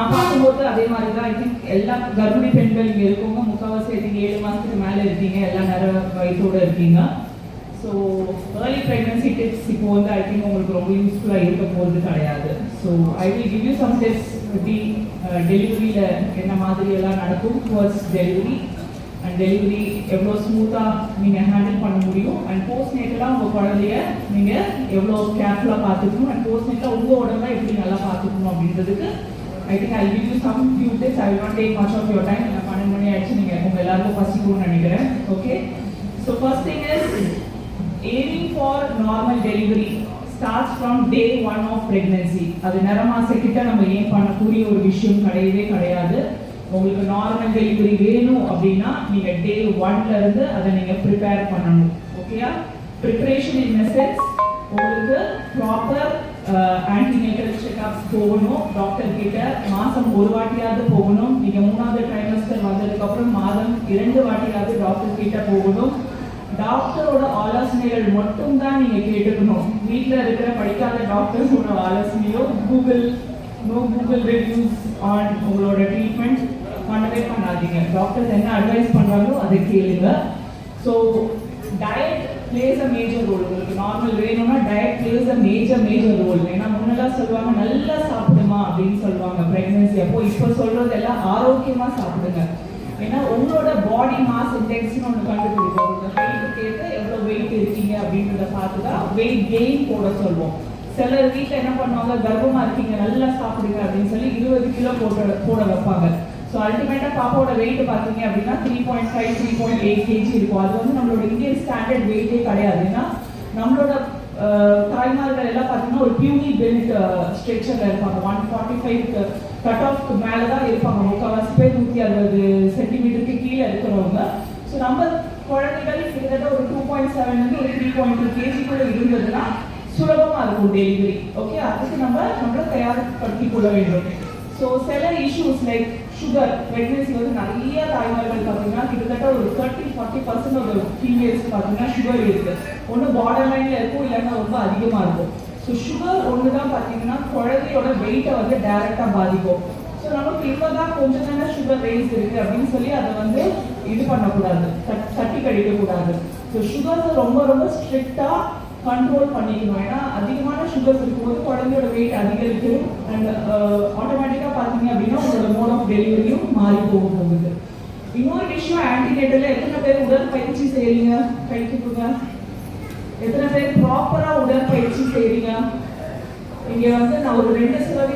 நான் பார்க்கும்போது அதே மாதிரி தான். ஐ திங்க் எல்லா கர்ப்பிணி பெண்கள் இங்கே இருக்கவங்க முக்கால்வாசி ஐ திங்க் 7 மாதத்துக்கு மேலே இருக்கீங்க, எல்லாம் நிறைய வயசோடு இருக்கீங்க. ஸோ ஏர்லி ப்ரெக்னன்சி டிப்ஸ் இப்போ வந்து ஐ திங்க் உங்களுக்கு ரொம்ப யூஸ்ஃபுல்லாக இருக்க போகிறது கிடையாது. So I will give you some tips எப்படி டெலிவரியில் என்ன மாதிரி எல்லாம் நடக்கும் ஃபர்ஸ்ட் டெலிவரி அண்ட் டெலிவரி எவ்வளோ ஸ்மூத்தாக நீங்கள் ஹேண்டில் பண்ண முடியும் அண்ட் போஸ்ட் நேட்டலாக உங்கள் குழந்தைய நீங்கள் எவ்வளோ கேர்ஃபுல்லாக பார்த்துக்கணும் அண்ட் போஸ்ட் நேட்டில் உங்கள் உடம்பை எப்படி நல்லா பார்த்துக்கணும் அப்படின்றதுக்கு I think I'll give you some few tips. I will not take much of your time. நான் 12 மணி ஆயிடுச்சு, நீங்கள் உங்கள் எல்லாருக்கும் பசிக்கும்னு நினைக்கிறேன். Okay, so first thing is aiming for normal delivery starts from day 1 of pregnancy. அது நிறமாசக்கிட்ட நம்ம ஏன் பண்ணக்கூடிய ஒரு விஷயம் கிடையவே கிடையாது. உங்களுக்கு நார்மல் டெலிவரி வேணும் அப்படின்னா நீங்கள் டே 1ல இருந்து அதை நீங்கள் ப்ரிப்பேர் பண்ணணும். ஓகேயா? ப்ரிப்பரேஷன் இன் த சென்ஸ் உங்களுக்கு ப்ராப்பர் ஆன்டிநேட்டல் செக்அப்ஸ் போகணும், டாக்டர் கிட்ட மாதம் ஒரு வாட்டியாவது போகணும். நீங்கள் 3வது ட்ரைமஸ்டர் வந்ததுக்கப்புறம் மாதம் 2 வாட்டியாவது டாக்டர் கிட்ட போகணும். டாக்டரோட ஆலோசனைகள் மட்டும் தான் நீங்கள் கேட்டுக்கணும். வீட்டில் இருக்கிற படிக்காத டாக்டர்ஸோட ஆலோசனையோ கூகுள் ரிவ்யூஸ் ஆன் உங்களோட ட்ரீட்மெண்ட் பண்ணவே பண்ணாதீங்க. டாக்டர்ஸ் என்ன அட்வைஸ் பண்ணுறாங்களோ அதை கேளுங்க. So diet plays a major role. உங்களுக்கு நார்மல் வேணும்னா diet plays a major role. ஏன்னா முன்னெல்லாம் சொல்லுவாங்க நல்லா சாப்பிடுமா அப்படின்னு சொல்லுவாங்க ப்ரெக்னன்சி அப்போ. இப்போ சொல்றதெல்லாம் ஆரோக்கியமாக சாப்பிடுங்க. ஏன்னா உங்களோட பாடி மாஸ் இண்டெக்ஸ்னு ஒன்று கண்டுபிடிப்போம். உங்கள் ஹைட்டுக்கு ஏற்ற எவ்வளோ வெயிட் இருக்கீங்க அப்படின்றத பார்த்து தான் வெயிட் கெயின் போட சொல்லுவோம். சிலர் வீட்டில் என்ன பண்ணுவாங்க, கர்ப்பமாக இருக்கீங்க நல்லா சாப்பிடுங்க அப்படின்னு சொல்லி 20 கிலோ போட வைப்பாங்க. ஸோ அல்டிமேட்டாக பாப்பாவோட வெயிட் பார்த்தீங்க அப்படின்னா 3.5 3.8 kg இருக்கும். அது வந்து நம்மளோட இந்தியன் ஸ்டாண்டர்ட் வெயிட்டே கிடையாது. ஏன்னா நம்மளோட தாய்மார்கள் எல்லாம் பார்த்தீங்கன்னா ஒரு பியூனி பெல்ட் ஸ்ட்ரெச்சரில் இருப்பாங்க. 145 கட் ஆஃப்க்கு மேலே தான் இருப்பாங்க. முக்கால்வாசி பேர் 160 சென்டிமீட்டருக்கு கீழே இருக்கிறவங்க. ஸோ நம்ம குழந்தைகள் கிட்டத்தட்ட ஒரு 2.7 ஒரு 3.2 kg இருந்ததுன்னா சுலபமாக இருக்கும் டெலிவரி. ஓகே, அதுக்கு நம்மளை தயார்படுத்தி கொள்ள வேண்டும். ஸோ சில இஷ்யூஸ் லைக் சுகர் ப்ரெக்னன்சி வந்து நிறைய தாய்மார்கள் பார்த்தீங்கன்னா கிட்டத்தட்ட ஒரு 30-40% ஒரு ஃபீமேல்ஸ் பார்த்தீங்கன்னா சுகர் இருக்குது. ஒன்று பார்டர் லைனில் இருக்கும், இல்லைன்னா ரொம்ப அதிகமாக இருக்கும். ஸோ சுகர் ஒன்று தான் பார்த்தீங்கன்னா குழந்தையோட வெயிட்டை வந்து டைரெக்டாக பாதிக்கும். ஸோ நமக்கு இப்போதான் கொஞ்சம் தானே சுகர் ரைஸ் இருக்குது அப்படின்னு சொல்லி அதை வந்து இது பண்ணக்கூடாது, தட்டி கழிக்கக்கூடாது. ஸோ சுகர்ஸை ரொம்ப ஸ்ட்ரிக்டாக கண்ட்ரோல் பண்ணிக்கணும். ஏன்னா அதிகமான சுகர்ஸ் இருக்கும்போது குழந்தையோட வெயிட் அதிகரிக்கும் அண்ட் ஆட்டோமேட்டிக்காக பார்த்தீங்க அப்படின்னா உங்களோட மோட் ஆஃப் டெலிவரியும் மாறி போகுது. இன்னொரு விஷயம், ஆன்டிநேட்டலில் எத்தனை பேர் உடற்பயிற்சி செய்கிறீங்க? கைக்குங்க. எத்தனை பேர் ப்ராப்பராக உடற்பயிற்சி செய்கிறீங்க? இங்கே வந்து நான் ஒரு 2%